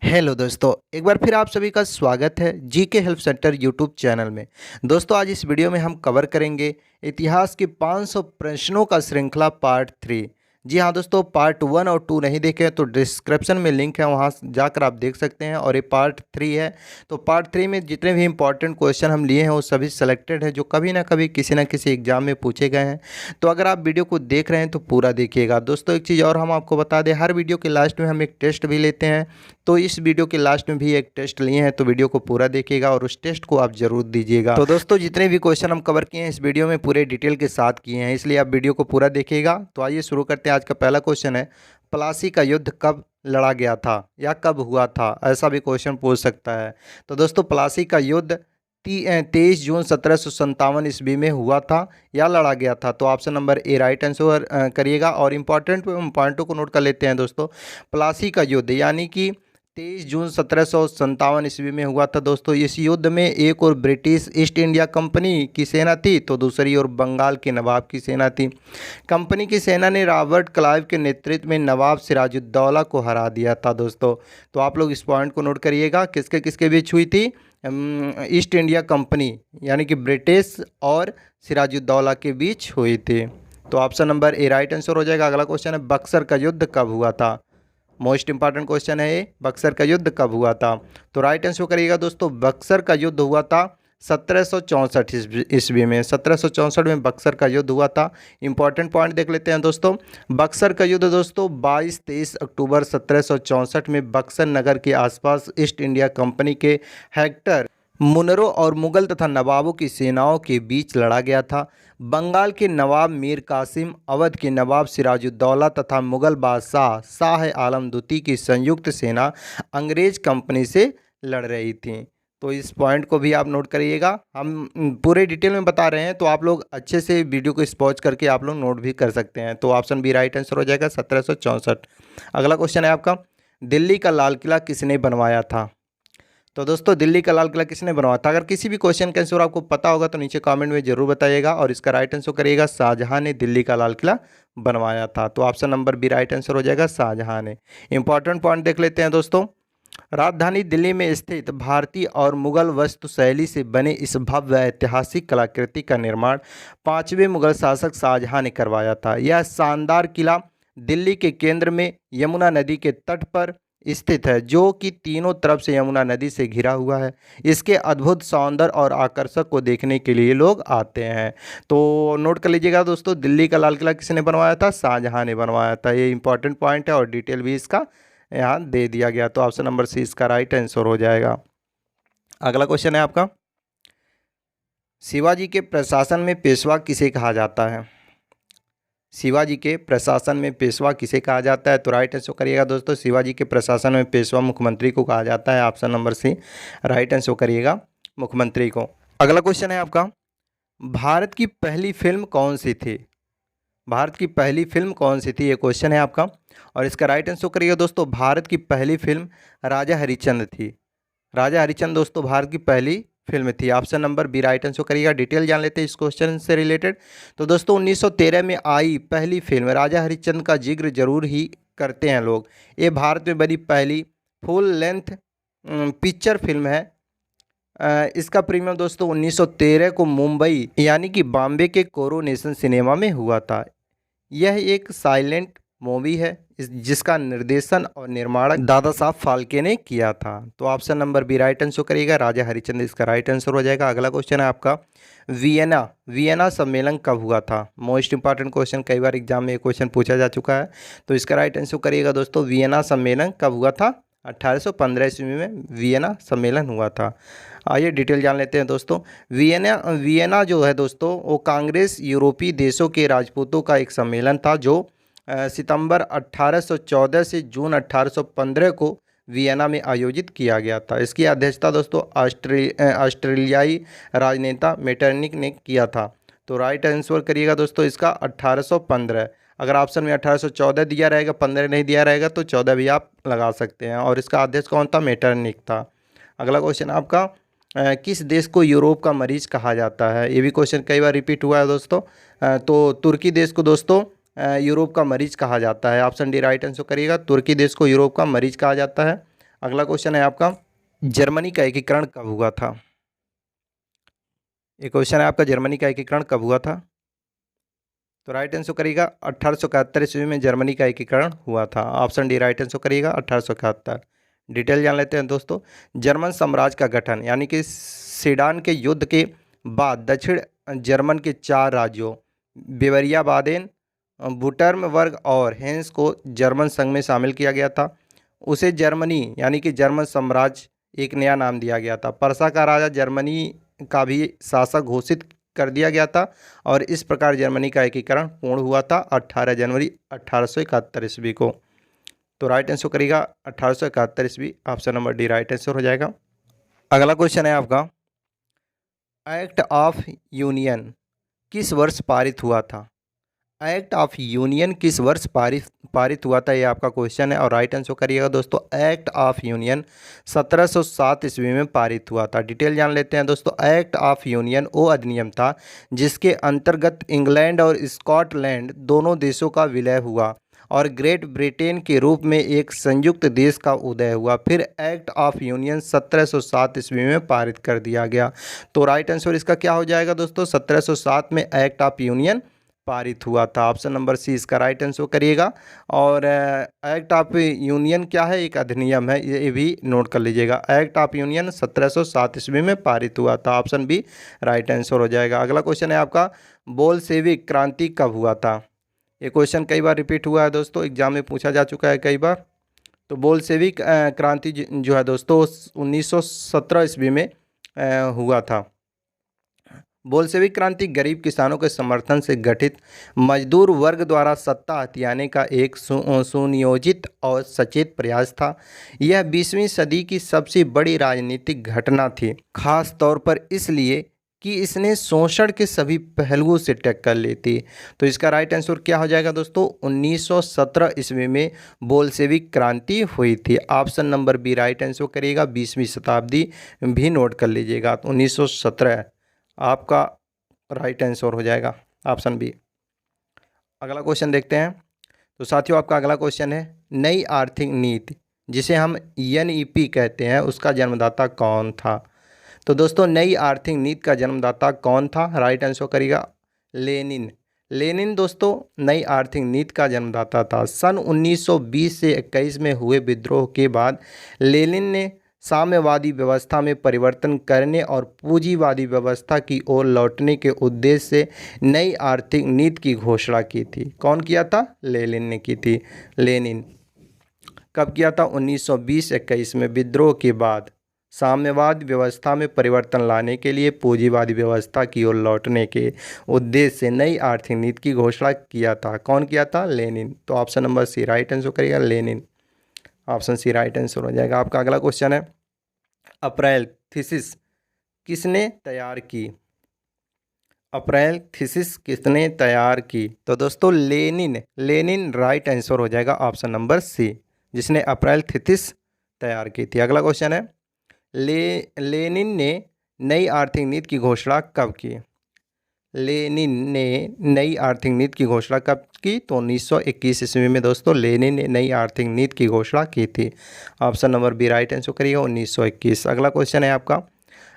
Hello दोस्तों, एक बार फिर आप सभी का स्वागत है GK help centre YouTube channel में। दोस्तों, आज इस वीडियो में हम कवर करेंगे इतिहास के 500 प्रश्नों का श्रृंखला पार्ट 3। जी हाँ दोस्तों, पार्ट 1 और 2 नहीं देखे हैं तो डिस्क्रिप्शन में लिंक है, वहाँ जाकर आप देख सकते हैं। और ये पार्ट 3 है, तो पार्ट 3 में जितने भी इंपॉर्टेंट क्वेश्चन हम लिए हैं वो सभी सेलेक्टेड है, जो कभी ना कभी किसी न किसी एग्जाम में पूछे गए हैं। तो अगर आप वीडियो को देख रहे हैं तो पूरा देखिएगा। दोस्तों, एक चीज़ और हम आपको बता दें, हर वीडियो के लास्ट में हम एक टेस्ट भी लेते हैं। तो इस वीडियो के लास्ट में भी एक टेस्ट लिए हैं, तो वीडियो को पूरा देखिएगा और उस टेस्ट को आप जरूर दीजिएगा। तो दोस्तों, जितने भी क्वेश्चन हम कवर किए हैं इस वीडियो में पूरे डिटेल के साथ किए हैं, इसलिए आप वीडियो को पूरा देखिएगा। तो आइए शुरू करते हैं। आज का पहला क्वेश्चन है, प्लासी का युद्ध कब लड़ा गया था या कब हुआ था, ऐसा भी क्वेश्चन पूछ सकता है। तो दोस्तों, प्लासी का युद्ध 23 जून 1757 ईस्वी में हुआ था या लड़ा गया था। तो option number A right answer करिएगा। और इम्पॉर्टेंट पॉइंटों को नोट कर लेते हैं दोस्तों। प्लासी का युद्ध यानी कि 23 जून 1757 ईस्वी में हुआ था दोस्तों। इस युद्ध में एक और ब्रिटिश ईस्ट इंडिया कंपनी की सेना थी, तो दूसरी ओर बंगाल के नवाब की सेना थी। कंपनी की सेना ने रॉबर्ट क्लाइव के नेतृत्व में नवाब सिराजुद्दौला को हरा दिया था दोस्तों। तो आप लोग इस पॉइंट को नोट करिएगा, किसके किसके बीच हुई थी। ईस्ट इंडिया कंपनी यानी कि ब्रिटिश और सिराजुद्दौला के बीच हुई थी। तो option number A right answer हो जाएगा। अगला क्वेश्चन है, बक्सर का युद्ध कब हुआ था। मोस्ट इंपॉर्टेंट क्वेश्चन है ये, बक्सर का युद्ध कब हुआ था। तो राइट आंसर करिएगा दोस्तों, बक्सर का युद्ध हुआ था 1764 ईस्वी में। 1764 में बक्सर का युद्ध हुआ था। इंपॉर्टेंट पॉइंट देख लेते हैं दोस्तों। बक्सर का युद्ध दोस्तों 22-23 अक्टूबर 1764 में बक्सर नगर के आसपास ईस्ट इंडिया कंपनी के हेक्टर मुनरो और मुगल तथा नवाबों की सेनाओं के बीच लड़ा गया था। बंगाल के नवाब मीर कासिम, अवध के नवाब सिराजुद्दौला तथा मुगल बादशाह शाह आलम द्वितीय की संयुक्त सेना अंग्रेज कंपनी से लड़ रही थी। तो इस पॉइंट को भी आप नोट करिएगा। हम पूरे डिटेल में बता रहे हैं, तो आप लोग अच्छे से वीडियो को स्पॉज करके आप लोग नोट भी कर सकते हैं। तो ऑप्शन बी राइट आंसर हो जाएगा 1764। अगला क्वेश्चन है आपका, दिल्ली का लाल किला किसने बनवाया था। तो दोस्तों, दिल्ली का लाल किला किसने बनवाया था। अगर किसी भी क्वेश्चन का आंसर आपको पता होगा तो नीचे कमेंट में जरूर बताइएगा। और इसका राइट आंसर करिएगा, शाहजहां ने दिल्ली का लाल किला बनवाया था। तो option number B right answer हो जाएगा, शाहजहां ने। इंपॉर्टेंट पॉइंट देख लेते हैं दोस्तों। राजधानी दिल्ली में स्थित भारतीय और मुगल वास्तुशैली से बने इस भव्य ऐतिहासिक कलाकृति का निर्माण 5वें मुगल शासक शाहजहां ने करवाया था। यह शानदार किला दिल्ली के केंद्र में यमुना नदी के तट पर स्थित है, जो कि तीनों तरफ से यमुना नदी से घिरा हुआ है। इसके अद्भुत सौंदर्य और आकर्षक को देखने के लिए लोग आते हैं। तो नोट कर लीजिएगा दोस्तों, दिल्ली का लाल किला किसने बनवाया था, शाहजहां ने बनवाया था। ये इंपॉर्टेंट पॉइंट है और डिटेल भी इसका यहाँ दे दिया गया। तो ऑप्शन नंबर सी इसका राइट आंसर हो जाएगा। अगला क्वेश्चन है आपका, शिवाजी के प्रशासन में पेशवा किसे कहा जाता है। शिवाजी के प्रशासन में पेशवा किसे कहा जाता है। तो राइट आंसर करिएगा दोस्तों, शिवाजी के प्रशासन में पेशवा मुख्यमंत्री को कहा जाता है। Option number C right answer करिएगा, मुख्यमंत्री को। अगला क्वेश्चन है आपका, भारत की पहली फिल्म कौन सी थी। भारत की पहली फिल्म कौन सी थी, ये क्वेश्चन है आपका। और इसका राइट आंसर करिएगा दोस्तों, भारत की पहली फिल्म राजा हरिश्चंद्र थी। राजा हरिश्चंद्र दोस्तों भारत की पहली फिल्म थी। Option number B right answer करिएगा। डिटेल जान लेते हैं इस क्वेश्चन से रिलेटेड। तो दोस्तों 1913 में आई पहली फिल्म राजा हरिश्चंद्र का जिक्र जरूर ही करते हैं लोग। ये भारत में बनी पहली फुल लेंथ पिक्चर फिल्म है। इसका प्रीमियर दोस्तों 1913 को मुंबई यानी कि बॉम्बे के कोरोनेशन सिनेमा में हुआ था। यह एक साइलेंट मूवी है जिसका निर्देशन और निर्माण दादा साहब फाल्के ने किया था। तो option number B right answer करिएगा, राजा हरिश्चंद्र इसका राइट आंसर हो जाएगा। अगला क्वेश्चन है आपका, वियना सम्मेलन कब हुआ था। मोस्ट इंपॉर्टेंट क्वेश्चन, कई बार एग्जाम में ये क्वेश्चन पूछा जा चुका है। तो इसका राइट आंसर करिएगा दोस्तों, वियना सम्मेलन कब हुआ था। 1815 ईस्वी में वियना सम्मेलन हुआ था। आइए डिटेल जान लेते हैं दोस्तों। वियना जो है दोस्तों वो कांग्रेस यूरोपीय देशों के राजपूतों का एक सम्मेलन था, जो सितंबर 1814 से जून 1815 को वियना में आयोजित किया गया था। इसकी अध्यक्षता दोस्तों ऑस्ट्रेलियाई राजनेता मेटरनिक ने किया था। तो राइट आंसर करिएगा दोस्तों इसका 1815। अगर ऑप्शन में 1814 दिया रहेगा, 15 नहीं दिया रहेगा तो 14 भी आप लगा सकते हैं। और इसका अध्यक्ष कौन था, मेटरनिक था। अगला क्वेश्चन आपका, किस देश को यूरोप का मरीज कहा जाता है। ये भी क्वेश्चन कई बार रिपीट हुआ है दोस्तों। तो तुर्की देश को दोस्तों यूरोप का मरीज कहा जाता है। ऑप्शन डी राइट आंसर करिएगा, तुर्की देश को यूरोप का मरीज कहा जाता है। अगला क्वेश्चन है आपका, जर्मनी का एकीकरण कब हुआ था? ये क्वेश्चन है आपका, जर्मनी का एकीकरण कब हुआ था? तो राइट आंसर करिएगा 1871 ईस्वी में जर्मनी का एकीकरण हुआ था। ऑप्शन डी राइट आंसर करिएगा 1871। डिटेल जान लेते हैं दोस्तों। जर्मन साम्राज्य का गठन, यानी कि सीडान के युद्ध के बाद दक्षिण जर्मन के 4 राज्यों बेवरिया, बादेन, वुटर्मबर्ग और हेंस को जर्मन संघ में शामिल किया गया था। उसे जर्मनी यानी कि जर्मन साम्राज्य एक नया नाम दिया गया था। पर्सा का राजा जर्मनी का भी शासक घोषित कर दिया गया था और इस प्रकार जर्मनी का एकीकरण पूर्ण हुआ था 18 जनवरी 1871 ईस्वी को। तो राइट आंसर करिएगा 1871 ईस्वी। Option number D right answer हो जाएगा। अगला क्वेश्चन है आपका, एक्ट ऑफ यूनियन किस वर्ष पारित हुआ था? एक्ट ऑफ यूनियन किस वर्ष पारित हुआ था, ये आपका क्वेश्चन है और राइट आंसर करिएगा दोस्तों। एक्ट ऑफ यूनियन 1707 ईस्वी में पारित हुआ था। डिटेल जान लेते हैं दोस्तों। एक्ट ऑफ यूनियन वो अधिनियम था जिसके अंतर्गत इंग्लैंड और स्कॉटलैंड दोनों देशों का विलय हुआ और ग्रेट ब्रिटेन के रूप में एक संयुक्त देश का उदय हुआ। फिर एक्ट ऑफ यूनियन 1707 ईस्वी में पारित कर दिया गया। तो राइट आंसर इसका क्या हो जाएगा दोस्तों? 1707 में एक्ट ऑफ यूनियन पारित हुआ था। ऑप्शन नंबर सी इसका राइट आंसर करिएगा। और एक्ट ऑफ यूनियन क्या है? एक अधिनियम है, ये भी नोट कर लीजिएगा। एक्ट ऑफ यूनियन 1707 ईस्वी में पारित हुआ था। ऑप्शन बी राइट आंसर हो जाएगा। अगला क्वेश्चन है आपका, बोल्शेविक क्रांति कब हुआ था? ये क्वेश्चन कई बार रिपीट हुआ है दोस्तों, एग्जाम में पूछा जा चुका है कई बार। तो बोल्शेविक क्रांति जो है दोस्तों 1917 ईस्वी में हुआ था। बोल्शेविक क्रांति गरीब किसानों के समर्थन से गठित मजदूर वर्ग द्वारा सत्ता हथियाने का एक सुनियोजित और सचेत प्रयास था। यह 20वीं सदी की सबसे बड़ी राजनीतिक घटना थी, खास तौर पर इसलिए कि इसने शोषण के सभी पहलुओं से टक्कर ली थी। तो इसका राइट आंसर क्या हो जाएगा दोस्तों? 1917 ईस्वी में बोल्शेविक क्रांति हुई थी। Option number B right answer करिएगा। 20वीं शताब्दी भी नोट कर लीजिएगा। 1917 आपका राइट आंसर हो जाएगा, ऑप्शन बी। अगला क्वेश्चन देखते हैं। तो साथियों आपका अगला क्वेश्चन है, नई आर्थिक नीति जिसे हम NEP कहते हैं उसका जन्मदाता कौन था? तो दोस्तों नई आर्थिक नीति का जन्मदाता कौन था? राइट आंसर करिएगा लेनिन। लेनिन दोस्तों नई आर्थिक नीति का जन्मदाता था। सन 1920 से 21 में हुए विद्रोह के बाद लेनिन ने साम्यवादी व्यवस्था में परिवर्तन करने और पूंजीवादी व्यवस्था की ओर लौटने के उद्देश्य से नई आर्थिक नीति की घोषणा की थी। कौन किया था? लेनिन ने की थी। लेनिन कब किया था? 1920-21 में विद्रोह के बाद साम्यवाद व्यवस्था में परिवर्तन लाने के लिए पूंजीवादी व्यवस्था की ओर लौटने के उद्देश्य से नई आर्थिक नीति की घोषणा किया था। कौन किया था? लेनिन। तो option number C right answer करिएगा Lenin. Option C right answer हो जाएगा। आपका अगला क्वेश्चन है, अप्रैल थीसिस किसने तैयार की? अप्रैल थीसिस किसने तैयार की? तो दोस्तों लेनिन। लेनिन राइट आंसर हो जाएगा। ऑप्शन नंबर सी, जिसने अप्रैल थीसिस तैयार की थी। अगला क्वेश्चन है, लेनिन ने नई आर्थिक नीति की घोषणा कब की? लेनिन ने नई आर्थिक नीति की घोषणा कब की? तो 1921 ईस्वी में दोस्तों लेनिन ने नई आर्थिक नीति की घोषणा की थी। Option number B right answer करिएगा 1921। अगला क्वेश्चन है आपका,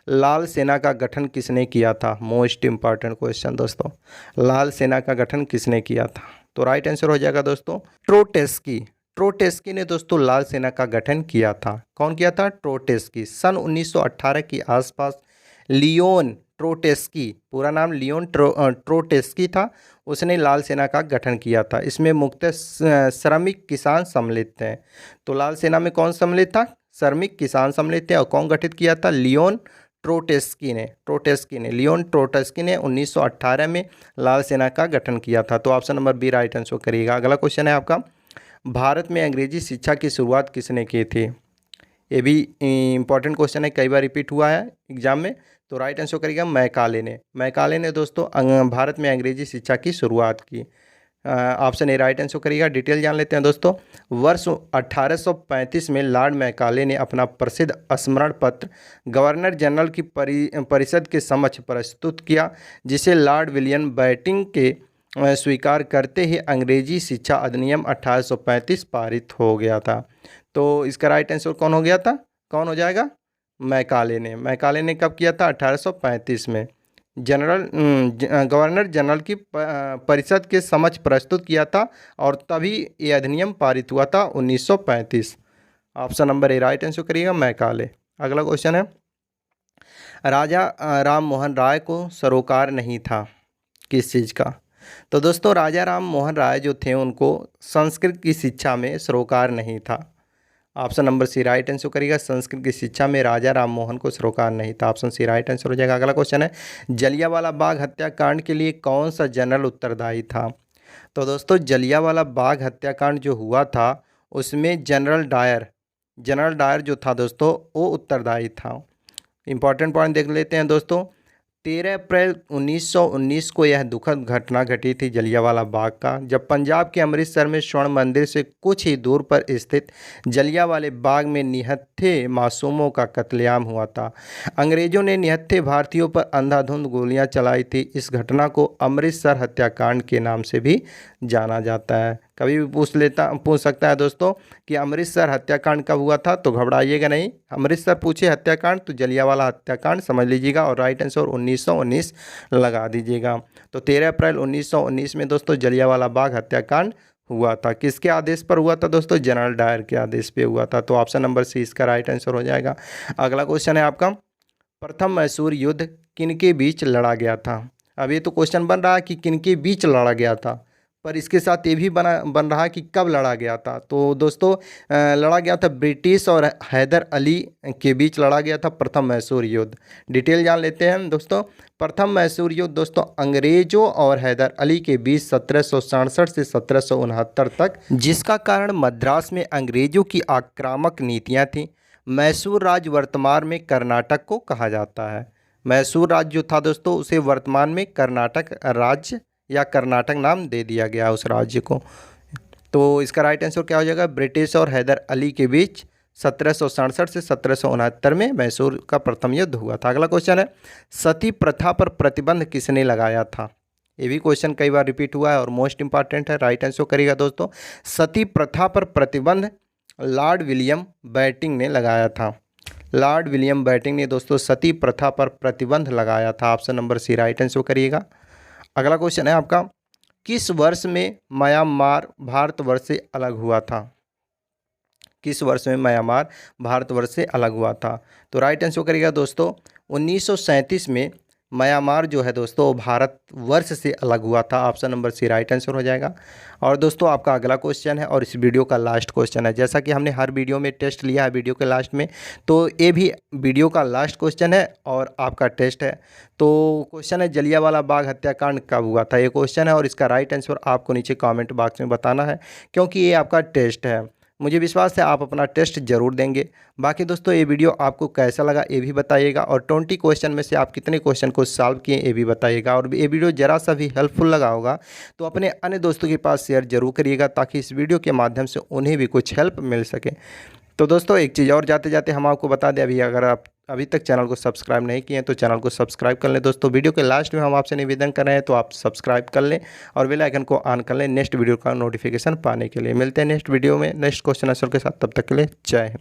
लाल सेना का गठन किसने किया था? मोस्ट इंपॉर्टेंट क्वेश्चन दोस्तों, लाल सेना का गठन किसने किया था? तो राइट आंसर हो जाएगा दोस्तों ट्रोटेस्की। ट्रोटेस्की ने दोस्तों लाल सेना का गठन किया था। कौन किया था? ट्रोटेस्की। सन 1918 के आसपास लियोन ट्रोटेस्की, पूरा नाम लियोन ट्रोटेस्की था, उसने लाल सेना का गठन किया था। इसमें मुख्यतः श्रमिक किसान सम्मिलित थे। तो लाल सेना में कौन सम्मिलित था? श्रमिक किसान सम्मिलित थे। और कौन गठित किया था? लियोन ट्रोटेस्की ने लियोन ट्रोटेस्की ने 1918 में लाल सेना का गठन किया था। तो option number B right answer करिएगा। अगला क्वेश्चन है आपका, भारत में अंग्रेजी शिक्षा की शुरुआत किसने की थी? ये भी इंपॉर्टेंट क्वेश्चन है, कई बार रिपीट हुआ है एग्जाम में। तो राइट आंसर करिएगा मैकाले ने दोस्तों भारत में अंग्रेजी शिक्षा की शुरुआत की। ऑप्शन ए राइट आंसर करिएगा। डिटेल जान लेते हैं दोस्तों। वर्ष 1835 में लॉर्ड मैकाले ने अपना प्रसिद्ध स्मरण पत्र गवर्नर जनरल की परिषद के समक्ष प्रस्तुत किया, जिसे लॉर्ड विलियम बेंटिंक के स्वीकार करते ही अंग्रेजी शिक्षा अधिनियम 1835 पारित हो गया था। तो इसका राइट आंसर कौन हो गया था, कौन हो जाएगा? मैकाले ने। मैकाले ने कब किया था? 1835 में गवर्नर जनरल की परिषद के समक्ष प्रस्तुत किया था और तभी ये अधिनियम पारित हुआ था 1935। Option number A right answer करिएगा, मैकाले। अगला क्वेश्चन है, राजा राम मोहन राय को सरोकार नहीं था किस चीज़ का? तो दोस्तों राजा राम मोहन राय जो थे उनको संस्कृत की शिक्षा में सरोकार नहीं था। Option number C right answer करिएगा, संस्कृत की शिक्षा में राजा राम मोहन को सरोकार नहीं था। ऑप्शन सी राइट आंसर हो जाएगा। अगला क्वेश्चन है, जलियांवाला बाग हत्याकांड के लिए कौन सा जनरल उत्तरदायी था? तो दोस्तों जलियांवाला बाग हत्याकांड जो हुआ था उसमें जनरल डायर जो था दोस्तों वो उत्तरदायी था। इंपॉर्टेंट पॉइंट देख लेते हैं दोस्तों। 13 अप्रैल 1919 को यह दुखद घटना घटी थी जलियांवाला बाग का, जब पंजाब के अमृतसर में स्वर्ण मंदिर से कुछ ही दूर पर स्थित जलियांवाले बाग में निहत्थे मासूमों का कत्लेआम हुआ था। अंग्रेजों ने निहत्थे भारतीयों पर अंधाधुंध गोलियां चलाई थी। इस घटना को अमृतसर हत्याकांड के नाम से भी जाना जाता है। कभी भी पूछ सकता है दोस्तों कि अमृतसर हत्याकांड कब हुआ था, तो घबराइएगा नहीं। अमृतसर पूछे हत्याकांड तो जलियांवाला हत्याकांड समझ लीजिएगा और राइट आंसर 1919 लगा दीजिएगा। तो 13 अप्रैल 1919 में दोस्तों जलियांवाला बाग हत्याकांड हुआ था। किसके आदेश पर हुआ था दोस्तों? जनरल डायर के आदेश पे हुआ था। तो ऑप्शन नंबर सी इसका राइट आंसर हो जाएगा। अगला क्वेश्चन है आपका, प्रथम मैसूर युद्ध किनके बीच लड़ा गया था? अब ये तो क्वेश्चन बन रहा है कि किनके बीच लड़ा गया था, पर इसके साथ ये भी बन रहा है कि कब लड़ा गया था। तो दोस्तों लड़ा गया था ब्रिटिश और हैदर अली के बीच लड़ा गया था प्रथम मैसूर युद्ध। डिटेल जान लेते हैं दोस्तों। प्रथम मैसूर युद्ध दोस्तों अंग्रेजों और हैदर अली के बीच 1767 से 1769 तक, जिसका कारण मद्रास में अंग्रेजों की आक्रामक नीतियाँ थीं। मैसूर राज्य वर्तमान में कर्नाटक को कहा जाता है। मैसूर राज्य जो था दोस्तों उसे वर्तमान में कर्नाटक राज्य या कर्नाटक नाम दे दिया गया उस राज्य को। तो इसका राइट आंसर क्या हो जाएगा? ब्रिटिश और हैदर अली के बीच 1767 से 1769 में मैसूर का प्रथम युद्ध हुआ था। अगला क्वेश्चन है, सती प्रथा पर प्रतिबंध किसने लगाया था? ये भी क्वेश्चन कई बार रिपीट हुआ है और मोस्ट इंपॉर्टेंट है। राइट आंसर करिएगा दोस्तों, सती प्रथा पर प्रतिबंध लॉर्ड विलियम बेंटिंक ने लगाया था। लॉर्ड विलियम बेंटिंक ने दोस्तों सती प्रथा पर प्रतिबंध लगाया था। Option number C right answer करिएगा। अगला क्वेश्चन है आपका, किस वर्ष में म्यांमार भारतवर्ष से अलग हुआ था? किस वर्ष में म्यांमार भारतवर्ष से अलग हुआ था? तो राइट आंसर करिएगा दोस्तों 1937 में म्यांमार जो है दोस्तों भारतवर्ष से अलग हुआ था। Option number C right answer हो जाएगा। और दोस्तों आपका अगला क्वेश्चन है और इस वीडियो का लास्ट क्वेश्चन है। जैसा कि हमने हर वीडियो में टेस्ट लिया है वीडियो के लास्ट में, तो ये भी वीडियो का लास्ट क्वेश्चन है और आपका टेस्ट है। तो क्वेश्चन है, जलियांवाला बाग हत्याकांड कब हुआ था? ये क्वेश्चन है और इसका राइट आंसर आपको नीचे कॉमेंट बॉक्स में बताना है, क्योंकि ये आपका टेस्ट है। मुझे विश्वास है आप अपना टेस्ट जरूर देंगे। बाकी दोस्तों ये वीडियो आपको कैसा लगा ये भी बताइएगा और 20 क्वेश्चन में से आप कितने क्वेश्चन को सॉल्व किए ये भी बताइएगा। और ये वीडियो ज़रा सा भी हेल्पफुल लगा होगा तो अपने अन्य दोस्तों के पास शेयर जरूर करिएगा, ताकि इस वीडियो के माध्यम से उन्हें भी कुछ हेल्प मिल सके। तो दोस्तों एक चीज़ और जाते जाते हम आपको बता दें, अभी अगर आप अभी तक चैनल को सब्सक्राइब नहीं किए हैं तो चैनल को सब्सक्राइब कर लें। दोस्तों वीडियो के लास्ट में हम आपसे निवेदन कर रहे हैं तो आप सब्सक्राइब कर लें और बेल आइकन को ऑन कर लें नेक्स्ट वीडियो का नोटिफिकेशन पाने के लिए। मिलते हैं नेक्स्ट वीडियो में नेक्स्ट क्वेश्चन आंसर के साथ, तब तक के लिए जय हिंद।